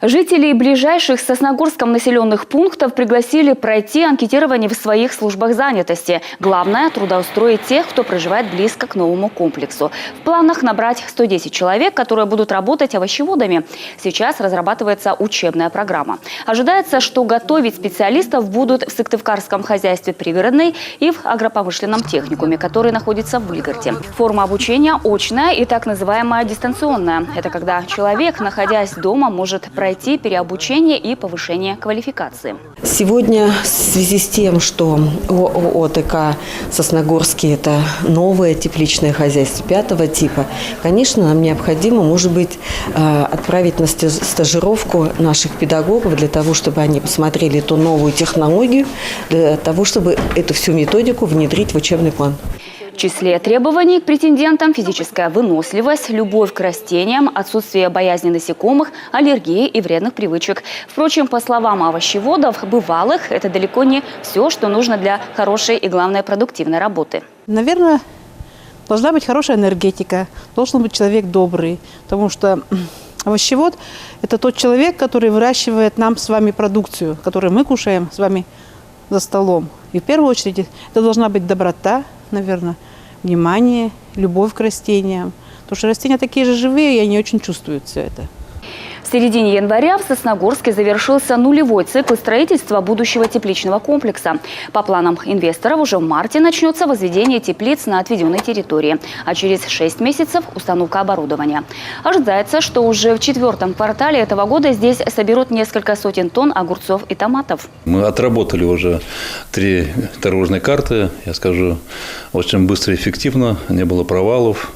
Жителей ближайших с Сосногорском населенных пунктов пригласили пройти анкетирование в своих службах занятости. Главное – трудоустроить тех, кто проживает близко к новому комплексу. В планах набрать 110 человек, которые будут работать овощеводами. Сейчас разрабатывается учебная программа. Ожидается, что готовить специалистов будут в Сыктывкарском хозяйстве «Пригородный» и в агропромышленном техникуме, который находится в Выльгорде. Форма обучения очная и так называемая дистанционная. Это когда человек, находясь дома, может пройти переобучение и повышение квалификации. Сегодня в связи с тем, что ОТК Сосногорский – это новое тепличное хозяйство 5-го типа, конечно, нам необходимо, может быть, отправить на стажировку наших педагогов для того, чтобы они посмотрели эту новую технологию, для того, чтобы эту всю методику внедрить в учебный план. В числе требований к претендентам – физическая выносливость, любовь к растениям, отсутствие боязни насекомых, аллергии и вредных привычек. Впрочем, по словам овощеводов, бывалых, это далеко не все, что нужно для хорошей и, главное, продуктивной работы. Наверное, должна быть хорошая энергетика, должен быть человек добрый, потому что овощевод – это тот человек, который выращивает нам с вами продукцию, которую мы кушаем с вами за столом. И в первую очередь это должна быть доброта, наверное, внимание, любовь к растениям. Потому что растения такие же живые, и они очень чувствуют все это. В середине января в Сосногорске завершился нулевой цикл строительства будущего тепличного комплекса. По планам инвесторов, уже в марте начнется возведение теплиц на отведенной территории, а через 6 месяцев – установка оборудования. Ожидается, что уже в 4-м квартале этого года здесь соберут несколько сотен тонн огурцов и томатов. Мы отработали уже 3 дорожные карты, я скажу, очень быстро и эффективно, не было провалов.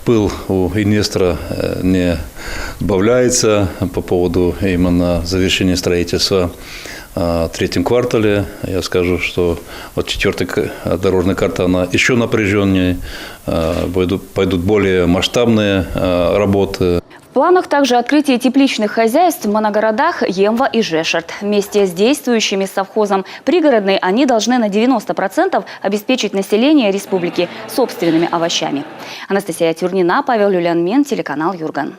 Пыл у инвестора не сбавляется по поводу именно завершения строительства в 3-м квартале. Я скажу, что вот 4-я дорожная карта, она еще напряженнее, пойдут более масштабные работы. В планах также открытие тепличных хозяйств в моногородах Емва и Жешерт. Вместе с действующими совхозом «Пригородный» они должны на 90% обеспечить население республики собственными овощами. Анастасия Тюрнина, Павел Люлянмен, телеканал Юрган.